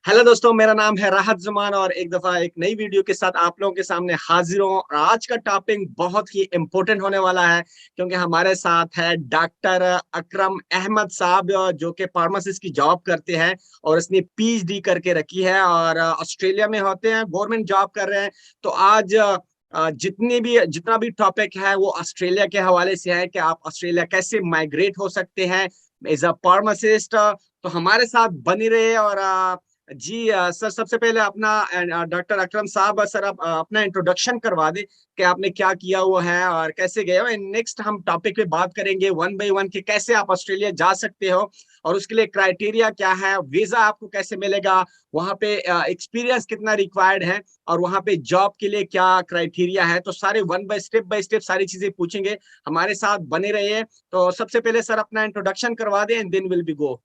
Hello दोस्तों, मेरा नाम है राहत जमान और एक दफा एक नई वीडियो के साथ आप लोगों के सामने हाजिर हूँ। और आज का टॉपिक बहुत ही इम्पोर्टेंट होने वाला है क्योंकि हमारे साथ है डॉक्टर अकरम अहमद साहब, जो कि फार्मासिस्ट की जॉब करते हैं और उसने पीएचडी करके रखी है और ऑस्ट्रेलिया में होते हैं, गवर्नमेंट जॉब कर रहे हैं। तो आज जितना भी टॉपिक है वो ऑस्ट्रेलिया के हवाले से है कि आप ऑस्ट्रेलिया कैसे माइग्रेट हो सकते हैं एज अ फार्मासिस्ट। तो हमारे साथ बनी रहे। और जी सर, सबसे पहले अपना डॉक्टर अकरम साहब, सर आप अपना इंट्रोडक्शन करवा दें कि आपने क्या किया हुआ है और कैसे गए हो। नेक्स्ट हम टॉपिक पे बात करेंगे वन बाय वन कि कैसे आप ऑस्ट्रेलिया जा सकते हो और उसके लिए क्राइटेरिया क्या है, वीजा आपको कैसे मिलेगा, वहां पे एक्सपीरियंस कितना रिक्वायर्ड है और वहां पे जॉब के लिए क्या क्राइटेरिया है। तो सारे वन बाय स्टेप सारी चीजें पूछेंगे। हमारे साथ बने रहिए। तो सबसे पहले सर अपना इंट्रोडक्शन करवा दें and then will be go.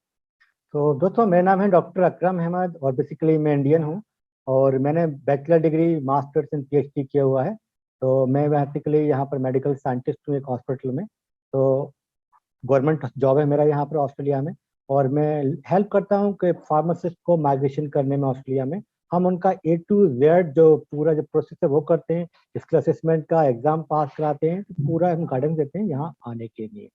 तो दोस्तों, मेरा नाम है डॉक्टर अकरम अहमद और बेसिकली मैं इंडियन हूँ। और मैंने bachelor degree, masters and PhD किया हुआ है। तो मैं बेसिकली यहाँ पर मेडिकल साइंटिस्ट हूँ एक हॉस्पिटल में। तो गवर्नमेंट जॉब है मेरा यहाँ पर ऑस्ट्रेलिया में। और मैं हेल्प करता हूँ कि फार्मासिस्ट को माइग्रेशन करने में ऑस्ट्रेलिया में। हम उनका A to Z जो पूरा जो प्रोसेस है वो करते हैं। स्किल असेसमेंट का एग्जाम पास कराते हैं, तो पूरा हम गाइडेंस देते हैं यहाँ आने के लिए।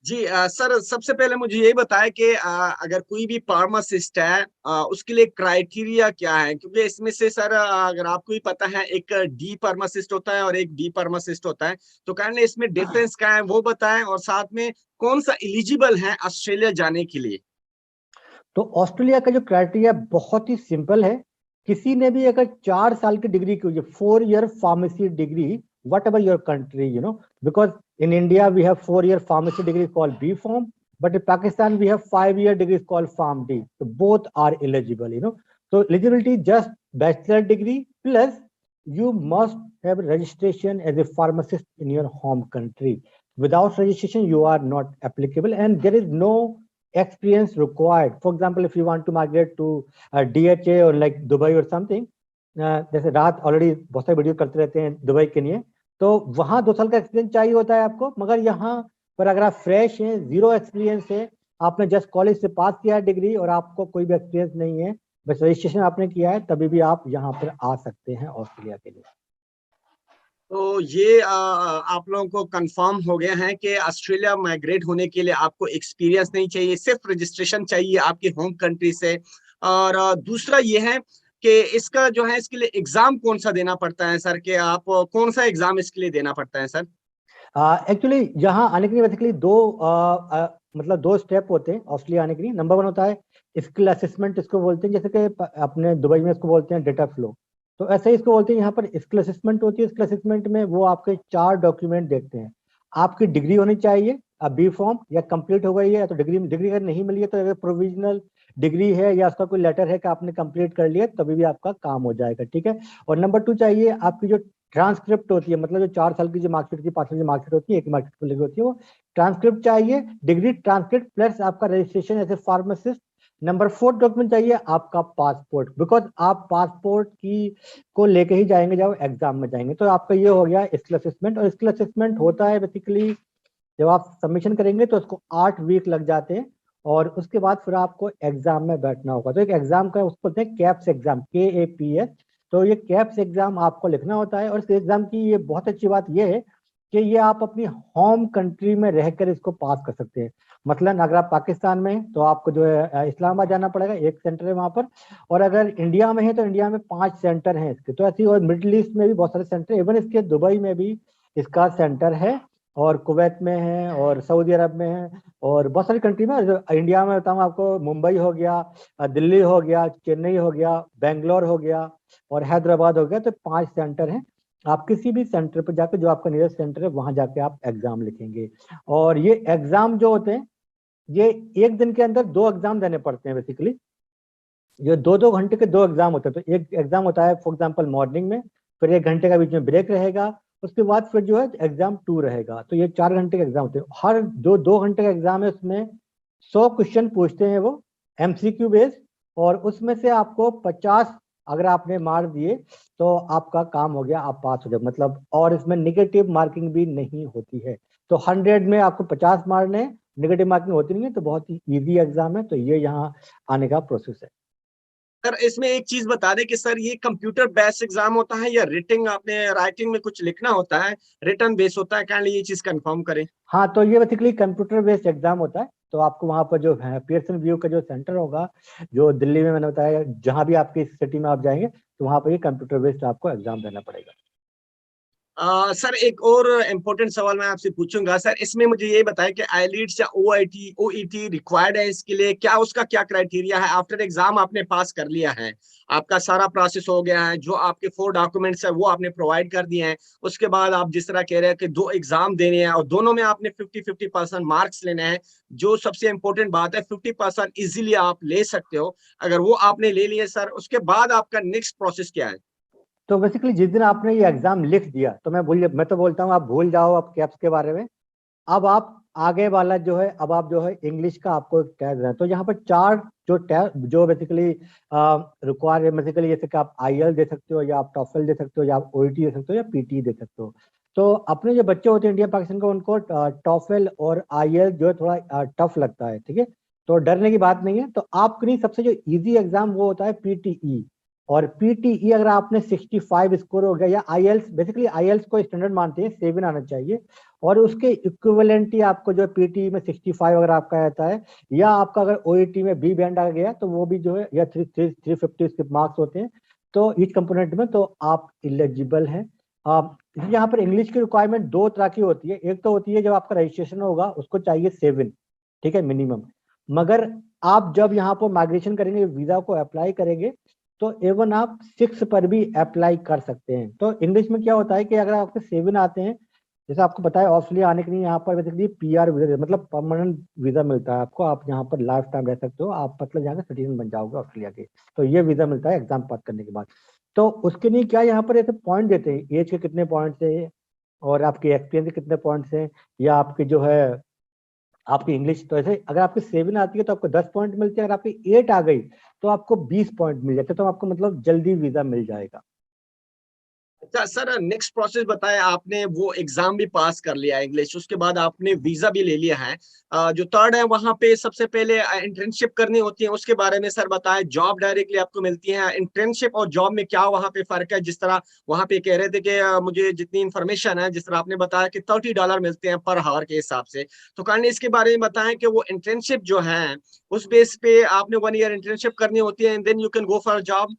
जी सर, सबसे पहले मुझे यही बताएं कि अगर कोई भी फार्मासिस्ट है उसके लिए क्राइटेरिया क्या है, क्योंकि इसमें से सर अगर आपको ही पता है एक डी फार्मासिस्ट होता है और एक डी फार्मासिस्ट होता है। तो कहने इसमें डिफरेंस क्या है वो बताएं और साथ में कौन सा एलिजिबल है ऑस्ट्रेलिया जाने के लिए। तो ऑस्ट्रेलिया का जो क्राइटेरिया बहुत ही सिंपल है। किसी ने भी अगर 4 साल की डिग्री की हुई है, 4 year pharmacy degree, whatever your country, because in India we have 4 year pharmacy degree called B pharm, but in Pakistan we have 5 year degree called pharm D. तो बोथ आर एलिजिबल। तो eligibility just bachelor degree plus you must have registration as a pharmacist in your home country. Without registration you are not applicable, and there is no experience required. For example, if you want to migrate to DHA or like Dubai or something, जैसे रात already बहुत सारे video करते रहते हैं Dubai के लिए, तो वहाँ 2 साल का एक्सपीरियंस चाहिए होता है आपको। मगर यहाँ पर अगर आप फ्रेश हैं, जीरो एक्सपीरियंस है, आपने जस्ट कॉलेज से पास किया है डिग्री और आपको कोई भी एक्सपीरियंस नहीं है, बस रजिस्ट्रेशन आपने किया है, तभी भी आप यहाँ पर आ सकते हैं ऑस्ट्रेलिया के लिए। तो ये आप लोगों को कंफर्म हो गया है कि ऑस्ट्रेलिया माइग्रेट होने के लिए आपको एक्सपीरियंस नहीं चाहिए, सिर्फ रजिस्ट्रेशन चाहिए आपके होम कंट्री से। और दूसरा ये है कि इसका जो है इसके लिए एग्जाम कौन सा देना पड़ता है सर, कि आप कौन सा एग्जाम इसके लिए देना पड़ता है सर। एक्चुअली यहाँ आने के लिए बेसिकली मतलब 2 स्टेप होते हैं ऑस्ट्रेलिया आने के लिए। नंबर 1 होता है स्किल असेसमेंट, इसको बोलते हैं, जैसे कि अपने दुबई में इसको बोलते हैं डेटा फ्लो। तो ऐसे ही इसको बोलते हैं यहाँ पर स्किल असेसमेंट होती है। स्किल असेसमेंट में वो आपके 4 डॉक्यूमेंट देखते हैं। आपकी डिग्री होनी चाहिए, बी फॉर्म या कंप्लीट हो गई है, या तो डिग्री डिग्री अगर नहीं मिली है तो अगर प्रोविजनल डिग्री है या उसका कोई लेटर है कि आपने कंप्लीट कर लिया, तभी भी आपका काम हो जाएगा, ठीक है। और नंबर 2 चाहिए आपकी जो ट्रांसक्रिप्ट होती है, मतलब जो 4 साल की जो मार्कशीट की, 5 साल की मार्कशीट होती है, एक मार्कशीट को लेकर होती है, वो ट्रांसक्रिप्ट चाहिए। डिग्री ट्रांसक्रिप्ट प्लस आपका registration as a pharmacist. Number 4 document चाहिए आपका पासपोर्ट, बिकॉज आप पासपोर्ट की को लेके ही जाएंगे जब एग्जाम में जाएंगे। तो आपका ये हो गया स्किल असेसमेंट। और स्किल असेसमेंट होता है बेसिकली जब आप सबमिशन करेंगे तो उसको 8 वीक लग जाते हैं, और उसके बाद फिर आपको एग्जाम में बैठना होगा। तो एक एग्जाम का उसको बोलते हैं कैप्स एग्जाम, KAPS। तो ये कैप्स एग्जाम आपको लिखना होता है। और इस एग्जाम की ये बहुत अच्छी बात ये है कि ये आप अपनी होम कंट्री में रहकर इसको पास कर सकते हैं। मतलब अगर आप पाकिस्तान में हैं तो आपको जो है इस्लामाबाद जाना पड़ेगा, एक सेंटर है वहां पर। और अगर इंडिया में है तो इंडिया में 5 सेंटर हैं इसके। तो ऐसी, और मिडिल ईस्ट में भी बहुत सारे सेंटर, इवन इसके दुबई में भी इसका सेंटर है, और कुवैत में है, और सऊदी अरब में है, और बहुत सारी कंट्री में। इंडिया में बताऊँ आपको, मुंबई हो गया, दिल्ली हो गया, चेन्नई हो गया, बेंगलोर हो गया, और हैदराबाद हो गया। तो 5 सेंटर हैं। आप किसी भी सेंटर पर जाकर, जो आपका नियरेस्ट सेंटर है, वहां जाके आप एग्जाम लिखेंगे। और ये एग्जाम जो होते हैं, ये एक दिन के अंदर 2 एग्जाम देने पड़ते हैं बेसिकली। ये 2-2 घंटे के 2 एग्जाम होते हैं। तो एक एग्जाम होता है फॉर एग्जाम्पल मॉर्निंग में, फिर 1 घंटे का बीच में ब्रेक रहेगा, उसके बाद फिर जो है एग्जाम 2 रहेगा। तो ये 4 घंटे का एग्जाम होते हैं। हर 2-2 घंटे का एग्जाम है, उसमें 100 क्वेश्चन पूछते हैं वो, MCQ बेस्ड। और उसमें से आपको 50 अगर आपने मार दिए तो आपका काम हो गया, आप पास हो जाए मतलब। और इसमें निगेटिव मार्किंग भी नहीं होती है। तो 100 में आपको 50 मारने, निगेटिव मार्किंग होती नहीं है। तो बहुत ही ईजी एग्जाम है। तो ये यहाँ आने का प्रोसेस है। सर इसमें एक चीज बता दें कि सर ये कंप्यूटर बेस्ड एग्जाम होता है या रिटिंग, आपने राइटिंग में कुछ लिखना होता है, रिटर्न बेस होता है, काइंडली ये चीज कंफर्म करें। हाँ, तो ये बेसिकली कंप्यूटर बेस्ड एग्जाम होता है। तो आपको वहाँ पर जो है पियर्सन व्यू का जो सेंटर होगा, जो दिल्ली में मैंने बताया, जहाँ भी आपकी सिटी में आप जाएंगे तो वहाँ पर ये कंप्यूटर बेस्ड आपको एग्जाम देना पड़ेगा। सर एक और इम्पोर्टेंट सवाल मैं आपसे पूछूंगा सर, इसमें मुझे ये बताएं कि आईलीट्स या ओईटी रिक्वायर्ड है इसके लिए, क्या उसका क्या क्राइटेरिया है? आफ्टर एग्जाम आपने पास कर लिया है, आपका सारा प्रोसेस हो गया है, जो आपके 4 डॉक्यूमेंट्स है वो आपने प्रोवाइड कर दिए हैं, उसके बाद आप जिस तरह कह रहे हैं कि 2 एग्जाम देने हैं और दोनों में आपने 50-50% मार्क्स लेने हैं, जो सबसे इंपॉर्टेंट बात है 50% इजीली आप ले सकते हो, अगर वो आपने ले लिए सर, उसके बाद आपका नेक्स्ट प्रोसेस क्या है? तो बेसिकली जिस दिन आपने ये एग्जाम लिख दिया, तो मैं तो बोलता हूँ आप भूल जाओ अब कैप्स के बारे में। अब आप आगे वाला जो है, अब आप जो है इंग्लिश का आपको एक टेस्ट है। तो यहाँ पर 4 जो टेस्ट जो बेसिकली रिक्वायर है, बेसिकली जैसे कि आप आईएल दे सकते हो, या आप टॉफल दे सकते हो, या आप ओईटी दे सकते हो, या पीटी दे सकते हो। तो अपने जो बच्चे होते हैं इंडिया पाकिस्तान को, उनको टॉफल और आईएल जो है थोड़ा टफ लगता है, ठीक है। तो डरने की बात नहीं है। तो आपके लिए सबसे जो इजी एग्जाम वो होता है पीटीई। और पीटीई अगर आपने 65 स्कोर हो गया, या आईएल्स, बेसिकली आईएल्स को स्टैंडर्ड मानते हैं, 7 आना चाहिए। और उसके इक्विवेलेंट ही आपको जो पीटी में 65 अगर आपका आता है, या आपका अगर ओईटी में बी बैंड आ गया तो वो भी जो है, या 350 इसके मार्क्स होते हैं तो ईच कंपोनेंट में, तो आप इलिजिबल हैं। आप यहाँ पर इंग्लिश की रिक्वायरमेंट 2 तरह की होती है। एक तो होती है जब आपका रजिस्ट्रेशन होगा उसको चाहिए 7, ठीक है, मिनिमम। मगर आप जब यहाँ पर माइग्रेशन करेंगे, वीजा को अप्लाई करेंगे, तो एवन आप 6 पर भी अप्लाई कर सकते हैं। तो इंग्लिश में क्या होता है कि अगर आपके 7 आते हैं, जैसे आपको पता है ऑस्ट्रेलिया आने के लिए यहाँ पर बेसिकली पीआर वीजा, मतलब परमानेंट वीजा मिलता है आपको। आप यहाँ पर लाइफ टाइम रह सकते हो, आप मतलब यहाँ के सिटीजन बन जाओगे ऑस्ट्रेलिया के। तो ये वीजा मिलता है एग्जाम पास करने के बाद। तो उसके लिए क्या यहाँ पर ऐसे पॉइंट देते हैं, एज के कितने पॉइंट्स है, और आपके एक्सपीरियंस के कितने पॉइंट्स हैं, या आपके जो है आपकी इंग्लिश। तो ऐसे अगर आपकी 7 आती है तो आपको 10 पॉइंट मिलते हैं, अगर आपकी 8 आ गई तो आपको 20 पॉइंट मिल जाते हैं। तो आपको मतलब जल्दी वीजा मिल जाएगा। अच्छा सर, नेक्स्ट प्रोसेस बताया आपने, वो एग्जाम भी पास कर लिया इंग्लिश, उसके बाद आपने वीजा भी ले लिया है, जो थर्ड है वहां पे सबसे पहले इंटर्नशिप करनी होती है, उसके बारे में सर बताएं। जॉब डायरेक्टली आपको मिलती है, इंटर्नशिप और जॉब में क्या वहां पे फर्क है? जिस तरह वहां पे कह रहे थे कि मुझे जितनी इन्फॉर्मेशन है, जिस तरह आपने बताया कि $30 मिलते हैं पर हावर के हिसाब से, तो काइंडली इसके बारे में बताएं कि वो इंटर्नशिप जो है उस बेस पे आपने 1 ईयर इंटर्नशिप करनी होती है and then you can go for job.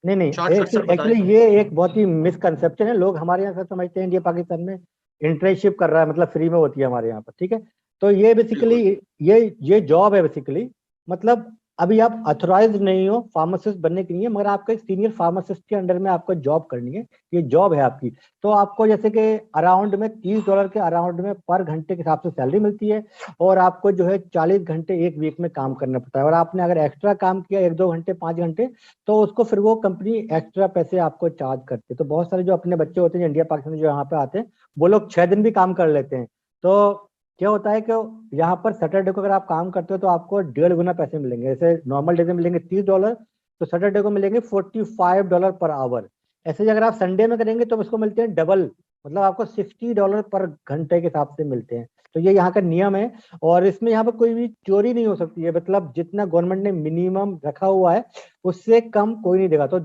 नहीं नहीं, शॉर्टकट सर बताएं। एक्चुअली ये एक बहुत ही मिसकंसेप्शन है। लोग हमारे यहाँ से समझते हैं इंडिया पाकिस्तान में इंटर्नशिप कर रहा है मतलब फ्री में होती है हमारे यहाँ पर, ठीक है। तो ये बेसिकली बिल्कुल। ये जॉब है बेसिकली। मतलब अभी आप अथोराइज नहीं हो फार्मासिस्ट बनने के लिए, मगर आपको एक सीनियर फार्मासिस्ट के अंडर में आपको जॉब करनी है, ये जॉब है आपकी। तो आपको जैसे कि अराउंड में $30 के अराउंड में पर घंटे के हिसाब से सैलरी मिलती है। और आपको जो है 40 घंटे एक वीक में काम करना पड़ता है। और आपने अगर एक्स्ट्रा काम किया 1-2 घंटे 5 घंटे, तो उसको फिर वो कंपनी एक्स्ट्रा पैसे आपको चार्ज करती है। तो बहुत सारे जो अपने बच्चे होते हैं इंडिया पाकिस्तान जो यहाँ पे आते हैं, वो लोग 6 दिन भी काम कर लेते हैं। तो क्या होता है कि यहाँ पर सैटरडे को अगर आप काम करते हो तो आपको 1.5 गुना पैसे मिलेंगे। जैसे नॉर्मल डे में मिलेंगे $30, तो सैटरडे को मिलेंगे $45 पर आवर। ऐसे ही अगर आप संडे में करेंगे तो उसको मिलते हैं डबल, मतलब आपको $60 पर घंटे के हिसाब से मिलते हैं। तो ये यहाँ का नियम है। और इसमें यहाँ पर कोई भी चोरी नहीं हो सकती है, मतलब जितना गवर्नमेंट ने मिनिमम रखा हुआ है उससे कम कोई नहीं देगा। तो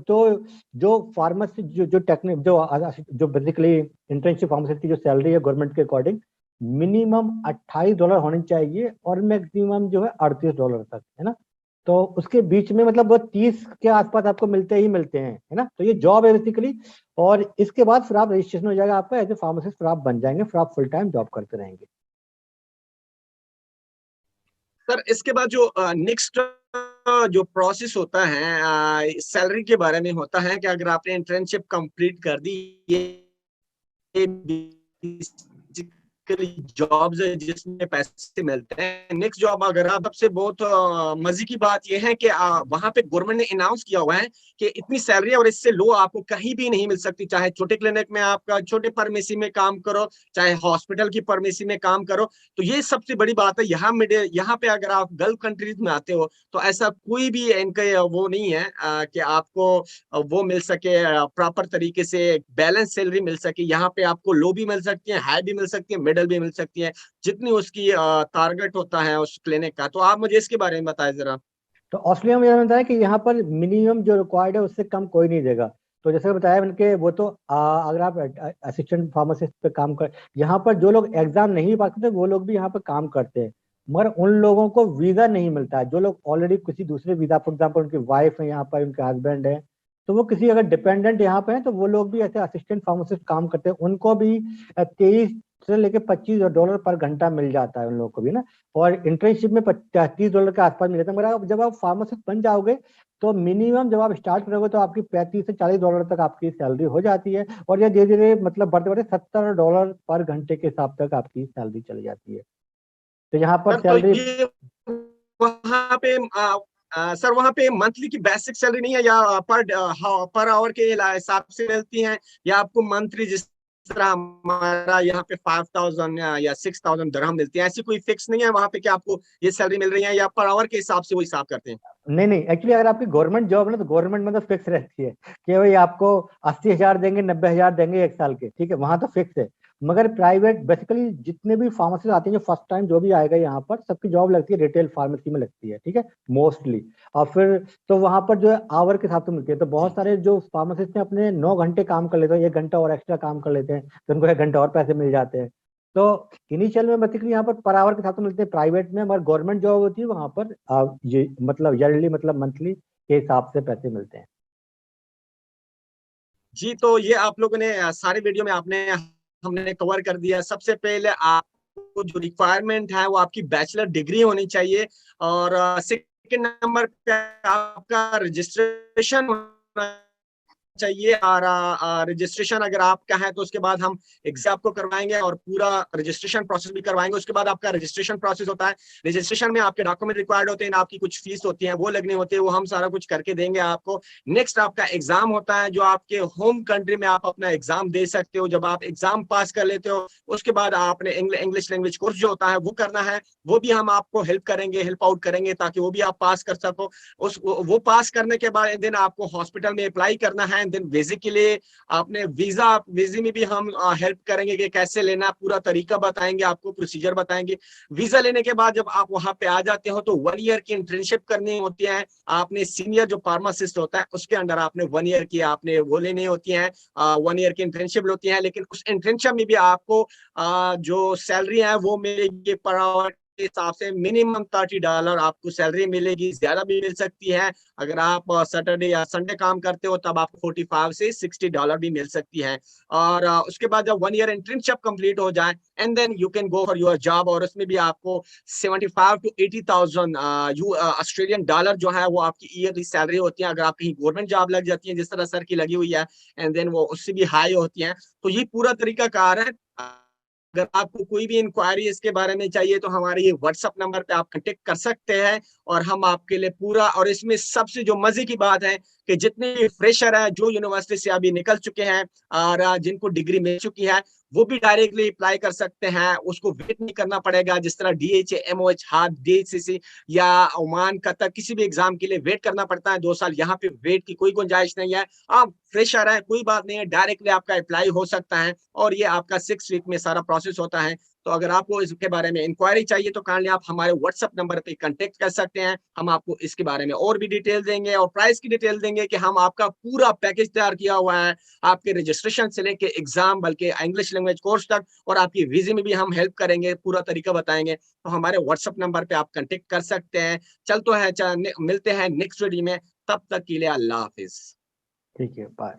जो फार्मेसी जो टेक्निक जो बेसिकली इंटर्नशिप फार्मेसी की जो सैलरी है गवर्नमेंट के अकॉर्डिंग, मिनिमम $28 होनी चाहिए, और मैक्सिमम जो है $38 तक, है ना। तो उसके बीच में मतलब वो 30 के आसपास आपको मिलते ही मिलते हैं, है ना। तो ये जॉब है बेसिकली। और इसके बाद फिर आप रजिस्ट्रेशन हो जाएगा आपका एज ए फार्मासिस्ट, फिर आप बन जाएंगे, फिर आप फुल टाइम जॉब करते रहेंगे। सर इसके बाद जो नेक्स्ट जो प्रोसेस होता है सैलरी के बारे में होता है कि अगर आपने इंटर्नशिप कंप्लीट कर दी, ये बेसिकली जॉब्स है जिसमें पैसे मिलते हैं। नेक्स्ट जॉब अगर आप, सबसे बहुत मजे की बात यह है कि वहां पे गवर्नमेंट ने अनाउंस किया हुआ है कि इतनी सैलरी और इससे लो आपको कहीं भी नहीं मिल सकती, चाहे छोटे क्लिनिक में आपका छोटे फार्मेसी में काम करो, चाहे हॉस्पिटल की फार्मेसी में काम करो। तो ये सबसे बड़ी बात है। यहाँ पे अगर आप गल्फ कंट्रीज में आते हो तो ऐसा कोई भी इनका वो नहीं है कि आपको वो मिल सके, प्रॉपर तरीके से बैलेंस सैलरी मिल सके। यहाँ पे आपको लो भी मिल सकती है, हाई भी मिल सकती है, मिडल भी मिल सकती है, जितनी उसकी टारगेट होता है उस क्लिनिक का। तो आप मुझे इसके बारे में बताएं जरा। तो ऑस्ट्रेलिया में यह होता है कि यहाँ पर मिनिमम जो रिक्वायर्ड है उससे कम कोई नहीं देगा। तो जैसे बताया मैंने कि वो तो अगर आप असिस्टेंट फार्मासिस्ट पे काम कर, यहाँ पर जो लोग एग्जाम नहीं पास करते वो लोग भी यहाँ पर काम करते हैं, मगर उन लोगों को वीजा नहीं मिलता है। जो लोग ऑलरेडी किसी दूसरे वीजा, फॉर एग्जाम्पल उनकी वाइफ है यहाँ पर, उनके हस्बैंड है, तो वो किसी अगर डिपेंडेंट यहाँ पे है तो वो लोग भी ऐसे असिस्टेंट फार्मासिस्ट काम करते हैं, उनको भी 23 से लेके $25 पर घंटा मिल जाता है उन लोगों को भी ना। और इंटर्नशिप में $30 के आसपास मिल जाता है। मगर जब आप फार्मासिस्ट बन जाओगे तो मिनिमम जब आप स्टार्ट करोगे तो आपकी $35 से $40 तक आपकी सैलरी हो जाती है, और ये धीरे धीरे मतलब बढ़ते बढ़ते $70 पर घंटे के हिसाब तक आपकी सैलरी चली जाती है। तो यहाँ पर सर तो सैलरी, ये वहाँ पे सर वहाँ पे मंथली की बेसिक सैलरी नहीं है, या पर आवर के हिसाब से मिलती है, या आपको मंथली जिस तरह हमारा यहाँ पे 5,000 या 6,000 दिरहम मिलती है, ऐसी कोई फिक्स नहीं है वहाँ पे कि आपको ये सैलरी मिल रही है, या पर आवर के हिसाब से वो हिसाब करते हैं? नहीं नहीं, एक्चुअली अगर आपकी गवर्नमेंट जॉब है ना तो गवर्नमेंट में तो फिक्स रहती है कि भाई आपको 80,000 देंगे, 90,000 देंगे एक साल के, ठीक है, वहां तो फिक्स है। मगर प्राइवेट बेसिकली जितने भी फार्मेसिस्ट आते हैं, जो फर्स्ट टाइम जो भी आएगा यहाँ पर, सबकी जॉब लगती है रिटेल फार्मेसी में लगती है, ठीक है, मोस्टली। और फिर तो वहां पर जो है आवर के हिसाब से मिलती है। तो बहुत जी सारे जो फार्मासिस्ट हैं अपने 9 घंटे काम कर लेते हैं, 1 घंटा और एक्स्ट्रा काम कर लेते हैं, तो उनको 1 घंटा और पैसे मिल जाते हैं। तो इनिशियल में बेसिकली यहाँ पर आवर के साथ तो मिलते हैं प्राइवेट में, मगर गवर्नमेंट जॉब होती है वहां पर ये मतलब ईयरली मतलब मंथली के हिसाब से पैसे मिलते हैं। जी, तो ये आप लोगों ने सारे वीडियो में आपने हमने कवर कर दिया। सबसे पहले आपको जो रिक्वायरमेंट है वो आपकी बैचलर डिग्री होनी चाहिए, और सेकंड नंबर पे आपका रजिस्ट्रेशन होना चाहिए। और रजिस्ट्रेशन अगर आपका है तो उसके बाद हम एग्जाम आपको करवाएंगे और पूरा रजिस्ट्रेशन प्रोसेस भी करवाएंगे। उसके बाद आपका रजिस्ट्रेशन प्रोसेस होता है, रजिस्ट्रेशन में आपके डॉक्यूमेंट रिक्वायर्ड होते हैं, आपकी कुछ फीस होती है वो लगनी होती है, वो हम सारा कुछ करके देंगे आपको। नेक्स्ट आपका एग्जाम होता है, जो आपके होम कंट्री में आप अपना एग्जाम दे सकते हो। जब आप एग्जाम पास कर लेते हो उसके बाद आपने इंग्लिश लैंग्वेज कोर्स जो होता है वो करना है, वो भी हम आपको हेल्प करेंगे, हेल्प आउट करेंगे ताकि वो भी आप पास कर सको। उस वो पास करने के बाद देन आपको हॉस्पिटल में अप्लाई करना है। देन वीजे के लिए आपने वीजे में भी हम हेल्प करेंगे कि कैसे लेना, पूरा तरीका बताएंगे आपको, प्रोसीजर बताएंगे। वीजा लेने के बाद जब आप वहां पे आ जाते हो तो 1 ईयर की इंटर्नशिप करनी होती है। आपने सीनियर जो फार्मासिस्ट होता है उसके अंडर आपने 1 ईयर की आपने वो लेनी होती है, 1 ईयर की इंटर्नशिप होती है। लेकिन उस इंटर्नशिप में भी आपको जो सैलरी है वो मिलेगी पर आवर के हिसाब से मिनिमम $30 आपको सैलरी मिलेगी, ज्यादा भी मिल सकती है। अगर आप सैटरडे या संडे काम करते हो तब आपको $45 से $60 भी मिल सकती है। और उसके बाद जब 1 ईयर इंटर्नशिप कंप्लीट हो जाए and then you can go for your job, और उसमें भी आपको 75 to 80,000 ऑस्ट्रेलियन डॉलर जो है वो आपकी ईयरली सैलरी होती है। अगर आप कहीं गवर्नमेंट जॉब लग जाती है जिस तरह सर की लगी हुई है, एंड देन वो उससे भी हाई होती है। तो ये पूरा तरीका कार है। अगर आपको कोई भी इंक्वायरी इसके बारे में चाहिए तो हमारे ये व्हाट्सएप नंबर पे आप कांटेक्ट कर सकते हैं, और हम आपके लिए पूरा। और इसमें सबसे जो मजे की बात है कि जितने भी फ्रेशर है जो यूनिवर्सिटी से अभी निकल चुके हैं और जिनको डिग्री मिल चुकी है, वो भी डायरेक्टली अप्लाई कर सकते हैं। उसको वेट नहीं करना पड़ेगा जिस तरह DHA, MOH, हार्ट, DHCC या ओमान, कतर किसी भी एग्जाम के लिए वेट करना पड़ता है 2 साल। यहाँ पे वेट की कोई गुंजाइश नहीं है। आप फ्रेशर है कोई बात नहीं है, डायरेक्टली आपका अप्लाई हो सकता है, और ये आपका 6 वीक में सारा प्रोसेस होता है। तो अगर आपको इसके बारे में इंक्वायरी चाहिए तो काइंडली आप हमारे व्हाट्सएप नंबर पे कांटेक्ट कर सकते हैं। हम आपको इसके बारे में और भी डिटेल देंगे और प्राइस की डिटेल देंगे कि हम आपका पूरा पैकेज तैयार किया हुआ है, आपके रजिस्ट्रेशन से लेके एग्जाम, बल्कि इंग्लिश लैंग्वेज कोर्स तक, और आपकी वीजे में भी हम हेल्प करेंगे, पूरा तरीका बताएंगे। तो हमारे व्हाट्सएप नंबर पे आप कांटेक्ट कर सकते हैं। चलते हैं मिलते हैं नेक्स्ट वीडियो में, तब तक के लिए अल्लाह हाफिज। ठीक है, बाय।